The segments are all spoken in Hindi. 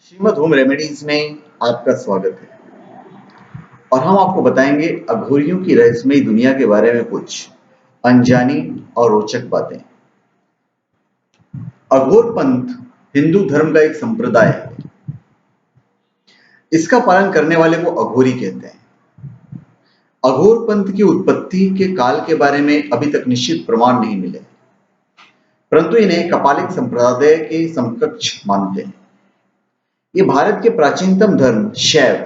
श्रीमद होम रेमेडीज में आपका स्वागत है और हम आपको बताएंगे अघोरियों की रहस्यमयी दुनिया के बारे में कुछ अनजानी और रोचक बातें। अघोर पंथ हिंदू धर्म का एक संप्रदाय है। इसका पालन करने वाले को अघोरी कहते हैं। अघोर पंथ की उत्पत्ति के काल के बारे में अभी तक निश्चित प्रमाण नहीं मिले, परंतु इन्हें कपालिक संप्रदाय के समकक्ष मानते हैं। ये भारत के प्राचीनतम धर्म शैव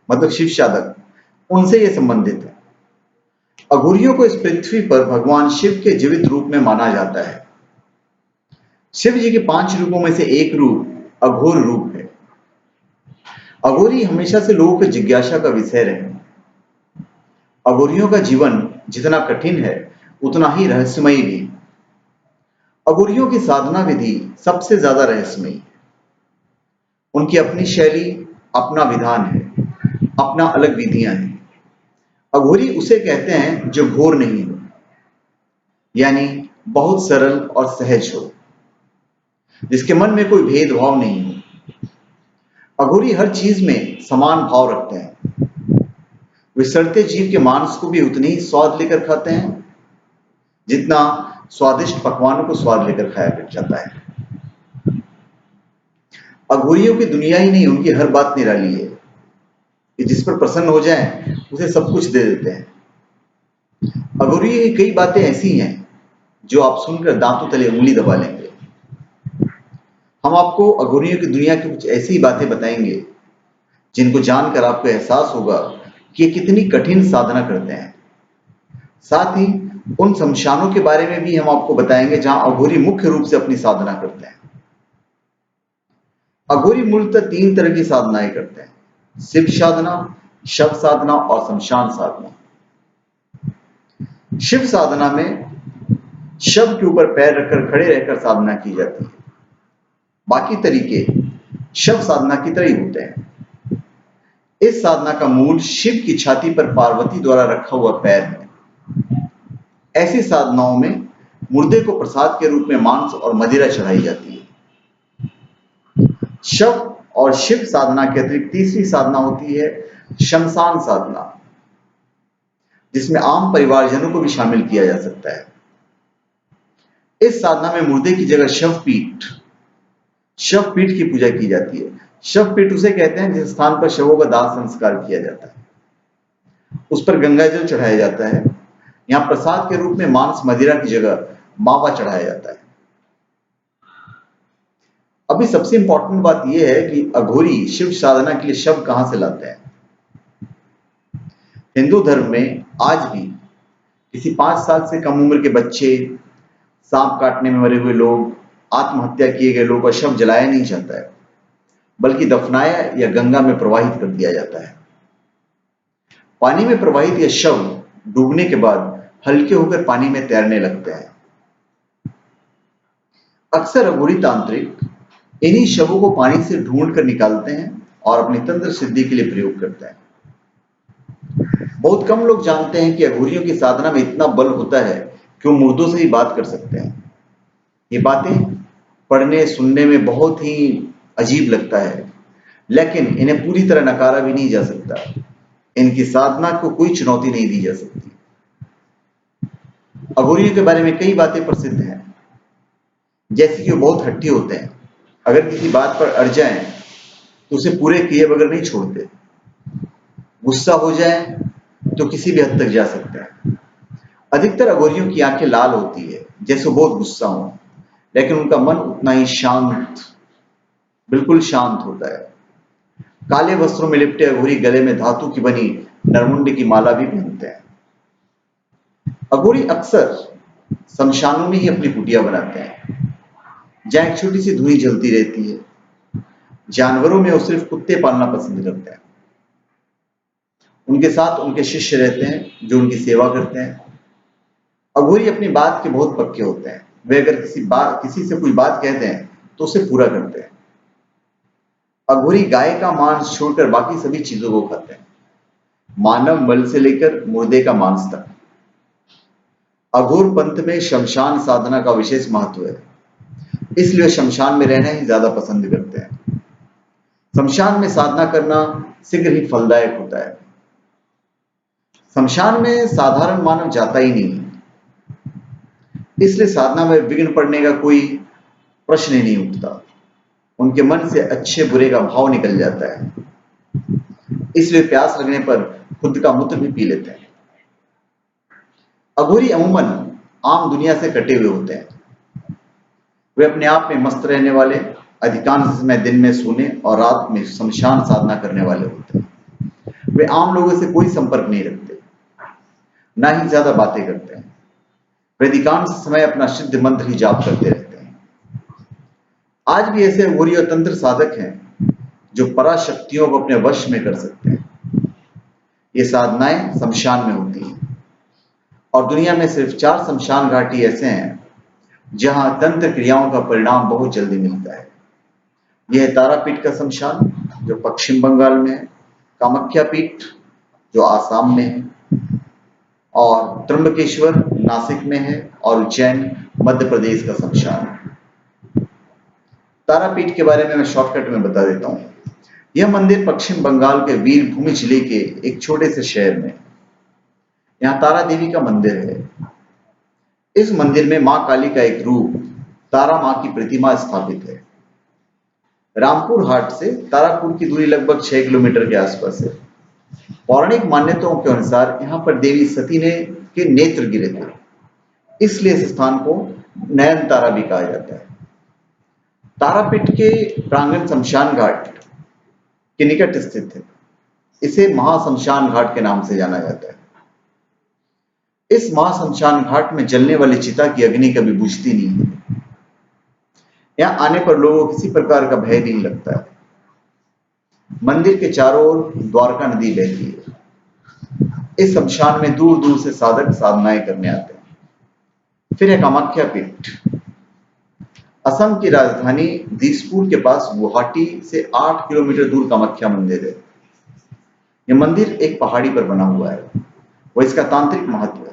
मतलब शिव साधक, उनसे ये संबंधित है। अघोरियों को इस पृथ्वी पर भगवान शिव के जीवित रूप में माना जाता है। शिव जी के 5 रूपों में से एक रूप अघोर रूप है। अघोरी हमेशा से लोगों की जिज्ञासा का विषय रहे। अघोरियों का जीवन जितना कठिन है उतना ही रहस्यमयी भी। अघोरियों की साधना विधि सबसे ज्यादा रहस्यमयी है। उनकी अपनी शैली, अपना विधान है, अपना अलग विधियां हैं। अघोरी उसे कहते हैं जो घोर नहीं हो, यानी बहुत सरल और सहज हो, जिसके मन में कोई भेदभाव नहीं हो। अघोरी हर चीज में समान भाव रखते हैं। वे सड़ते जीव के मांस को भी उतनी ही स्वाद लेकर खाते हैं जितना स्वादिष्ट पकवानों को स्वाद लेकर खाया जाता है। अघोरियों की दुनिया ही नहीं, उनकी हर बात निराली है कि जिस पर प्रसन्न हो जाए उसे सब कुछ दे देते हैं। अघोरियों की कई बातें ऐसी हैं जो आप सुनकर दांतों तले उंगली दबा लेंगे। हम आपको अघोरियों की दुनिया की कुछ ऐसी बातें बताएंगे जिनको जानकर आपको एहसास होगा कि ये कितनी कठिन साधना करते हैं। साथ ही उन शमशानों के बारे में भी हम आपको बताएंगे जहां अघोरी मुख्य रूप से अपनी साधना करते हैं। अघोरी मूलतः 3 तरह की साधनाएं करते हैं: शिव साधना, शव साधना और शमशान साधना। शिव साधना में शव के ऊपर पैर रखकर खड़े रहकर साधना की जाती है। बाकी तरीके शव साधना की तरह ही होते हैं। इस साधना का मूल शिव की छाती पर पार्वती द्वारा रखा हुआ पैर है। ऐसी साधनाओं में मुर्दे को प्रसाद के रूप में मांस और मदिरा चढ़ाई जाती है। शव और शिव साधना के अतिरिक्त तीसरी साधना होती है शमशान साधना, जिसमें आम परिवारजनों को भी शामिल किया जा सकता है। इस साधना में मुर्दे की जगह शवपीठ की पूजा की जाती है। शवपीठ उसे कहते हैं जिस स्थान पर शवों का दाह संस्कार किया जाता है। उस पर गंगा जल चढ़ाया जाता है। यहाँ प्रसाद के रूप में मांस मदिरा की जगह मावा चढ़ाया जाता है। अभी सबसे इंपॉर्टेंट बात यह है कि अघोरी शिव साधना के लिए शव कहां से लाते हैं। हिंदू धर्म में आज भी किसी 5 साल से कम उम्र के बच्चे, सांप काटने में मरे हुए लोग, आत्महत्या किए गए लोगों का शव जलाया नहीं जाता है, बल्कि दफनाया या गंगा में प्रवाहित कर दिया जाता है। पानी में प्रवाहित यह शव डूबने के बाद हल्के होकर पानी में तैरने लगते हैं। अक्सर अघोरी तांत्रिक इन्हीं शवों को पानी से ढूंढ कर निकालते हैं और अपनी तंत्र सिद्धि के लिए प्रयोग करते हैं। बहुत कम लोग जानते हैं कि अघोरियों की साधना में इतना बल होता है कि वो मुर्दों से ही बात कर सकते हैं। ये बातें पढ़ने सुनने में बहुत ही अजीब लगता है, लेकिन इन्हें पूरी तरह नकारा भी नहीं जा सकता। इनकी साधना को कोई चुनौती नहीं दी जा सकती। अघोरियों के बारे में कई बातें प्रसिद्ध हैं, जैसे कि वो बहुत हट्टी होते हैं। अगर किसी बात पर अड़ जाएं तो उसे पूरे किए बगैर नहीं छोड़ते। गुस्सा हो जाए तो किसी भी हद तक जा सकता है। अधिकतर अघोरियों की आंखें लाल होती है जैसे बहुत गुस्सा हो, लेकिन उनका मन उतना ही शांत, बिल्कुल शांत होता है। काले वस्त्रों में लिपटे अघोरी गले में धातु की बनी नरमुंड की माला भी पहनते हैं। अघोरी अक्सर शमशानों में ही अपनी कुटिया बनाते हैं, जहां एक छोटी सी धुनी जलती रहती है। जानवरों में वो सिर्फ कुत्ते पालना पसंद करते हैं। उनके साथ उनके शिष्य रहते हैं जो उनकी सेवा करते हैं। अघोरी अपनी बात के बहुत पक्के होते हैं। वे अगर किसी से कोई बात कहते हैं तो उसे पूरा करते हैं। अघोरी गाय का मांस छोड़कर बाकी सभी चीजों को खाते हैं, मानव मल से लेकर मुर्दे का मांस तक। अघोर पंथ में शमशान साधना का विशेष महत्व है, इसलिए शमशान में रहना ही ज्यादा पसंद करते हैं। शमशान में साधना करना शीघ्र ही फलदायक होता है। शमशान में साधारण मानव जाता ही नहीं, इसलिए साधना में विघ्न पड़ने का कोई प्रश्न ही नहीं उठता। उनके मन से अच्छे बुरे का भाव निकल जाता है, इसलिए प्यास लगने पर खुद का मूत्र भी पी लेते हैं। अघोरी अमूमन आम दुनिया से कटे हुए होते हैं। वे अपने आप में मस्त रहने वाले, अधिकांश समय दिन में सोने और रात में शमशान साधना करने वाले होते हैं। वे आम लोगों से कोई संपर्क नहीं रखते, ना ही ज्यादा बातें करते हैं। वे अधिकांश समय अपना सिद्ध मंत्र ही जाप करते रहते हैं। आज भी ऐसे अघोरी और तंत्र साधक हैं जो पराशक्तियों को अपने वश में कर सकते हैं। ये साधनाएं शमशान में होती हैं, और दुनिया में सिर्फ 4 शमशान घाटी ऐसे हैं जहां तंत्र क्रियाओं का परिणाम बहुत जल्दी मिलता है। यह है तारापीठ का शमशान जो पश्चिम बंगाल में है, कामाख्या पीठ जो आसाम में है, और त्र्यंबकेश्वर नासिक में है, और उज्जैन मध्य प्रदेश का शमशान है। तारापीठ के बारे में मैं शॉर्टकट में बता देता हूँ। यह मंदिर पश्चिम बंगाल के वीरभूमि जिले के एक छोटे से शहर में, यहाँ तारा देवी का मंदिर है। इस मंदिर में मां काली का एक रूप तारा मां की प्रतिमा स्थापित है। रामपुर हाट से तारापुर की दूरी लगभग 6 किलोमीटर के आसपास है। पौराणिक मान्यताओं के अनुसार यहाँ पर देवी सती ने के नेत्र गिरे थे, इसलिए इस स्थान को नयन तारा भी कहा जाता है। तारापीठ के प्रांगण शमशान घाट के निकट स्थित है। इसे महाशमशान घाट के नाम से जाना जाता है। इस महाशमशान घाट में जलने वाली चिता की अग्नि कभी बुझती नहीं है। यहाँ आने पर लोगों को किसी प्रकार का भय नहीं लगता है। मंदिर के चारों ओर द्वारका नदी बहती है। इस शमशान में दूर दूर से साधक साधनाएं करने आते हैं। फिर है कामाख्या पीठ। असम की राजधानी दिसपुर के पास गुवाहाटी से 8 किलोमीटर दूर कामाख्या मंदिर है। यह मंदिर एक पहाड़ी पर बना हुआ है, वह इसका तांत्रिक महत्व है।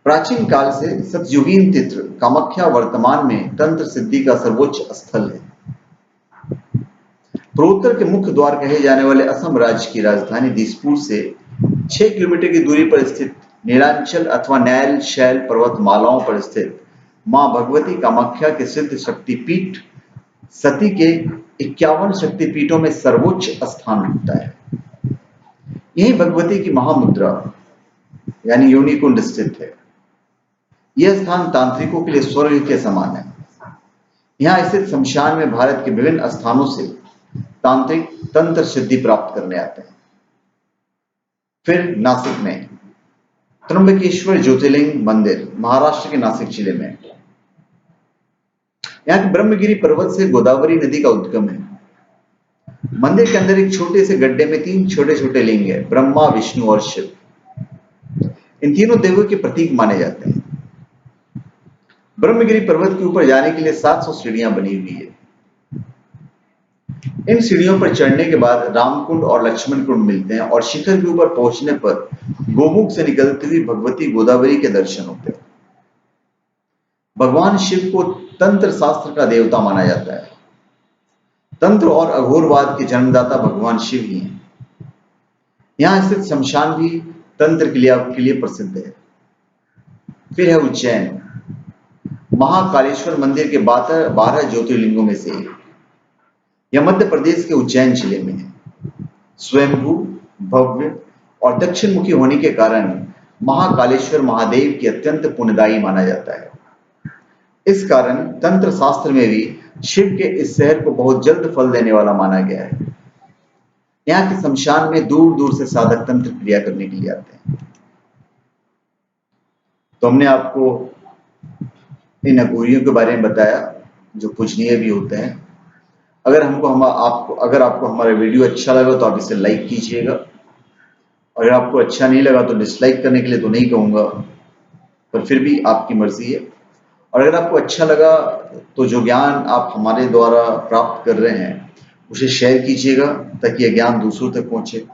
प्राचीन काल से सतयुगीन तीर्थ कामाख्या वर्तमान में तंत्र सिद्धि का सर्वोच्च स्थल है। पूर्वोत्तर के मुख्य द्वार कहे जाने वाले असम राज्य की राजधानी दिसपुर से 6 किलोमीटर की दूरी पर स्थित नीलांचल अथवा नैल शैल पर्वतमालाओं पर स्थित मां भगवती कामाख्या के सिद्ध शक्तिपीठ सती के 51 शक्तिपीठों में सर्वोच्च स्थान रखता है। यही भगवती की महामुद्रा यानी योनि कुंड स्थित है। यह स्थान तांत्रिकों के लिए स्वर्ग के समान है। यहाँ स्थित शमशान में भारत के विभिन्न स्थानों से तांत्रिक तंत्र सिद्धि प्राप्त करने आते हैं। फिर नासिक में त्र्यंबकेश्वर ज्योतिर्लिंग मंदिर महाराष्ट्र के नासिक जिले में। यहाँ के ब्रह्मगिरी पर्वत से गोदावरी नदी का उद्गम है। मंदिर के अंदर एक छोटे से गड्ढे में 3 छोटे छोटे लिंग है, ब्रह्मा, विष्णु और शिव। इन तीनों देवों के प्रतीक माने जाते हैं। ब्रह्मगिरी पर्वत के ऊपर जाने के लिए 700 सीढ़ियां बनी हुई है। इन सीढ़ियों पर चढ़ने के बाद रामकुंड और लक्ष्मण कुंड मिलते हैं, और शिखर के ऊपर पहुंचने पर गोमुख से निकलती हुई भगवती गोदावरी के दर्शन होते हैं। भगवान शिव को तंत्र शास्त्र का देवता माना जाता है। तंत्र और अघोरवाद के जन्मदाता भगवान शिव ही हैं। यहाँ स्थित शमशान भी तंत्र के लिए प्रसिद्ध है। फिर है उज्जैन। महाकालेश्वर मंदिर के 12 ज्योतिर्लिंगों में से एक। यह मध्य प्रदेश के उज्जैन जिले में है। स्वयंभू, भव्य और दक्षिण मुखी होने के कारण महाकालेश्वर महादेव की अत्यंत पुण्यदायी माना जाता है। इस कारण तंत्र शास्त्र में भी शिव के इस शहर को बहुत जल्द फल देने वाला माना गया है। यहाँ के शमशान में दूर दूर से साधक तंत्र क्रिया करने के लिए आते हैं। तो हमने आपको इन अघोरियों के बारे में बताया जो पूजनीय भी होते हैं। अगर आपको हमारा वीडियो अच्छा लगा तो आप इसे लाइक कीजिएगा। अगर आपको अच्छा नहीं लगा तो डिसलाइक करने के लिए तो नहीं कहूँगा, पर फिर भी आपकी मर्जी है। और अगर आपको अच्छा लगा तो जो ज्ञान आप हमारे द्वारा प्राप्त कर रहे हैं उसे शेयर कीजिएगा ताकि यह ज्ञान दूसरों तक पहुंचे।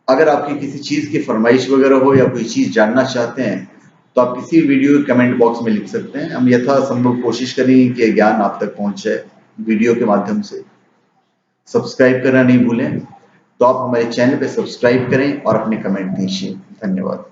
अगर आपकी किसी चीज़ की फरमाइश वगैरह हो या कोई चीज़ जानना चाहते हैं तो आप किसी वीडियो के कमेंट बॉक्स में लिख सकते हैं। हम यथासंभव कोशिश करेंगे कि यह ज्ञान आप तक पहुंच जाए। वीडियो के माध्यम से। सब्सक्राइब करना नहीं भूलें। तो आप हमारे चैनल पे सब्सक्राइब करें और अपने कमेंट दीजिए। धन्यवाद।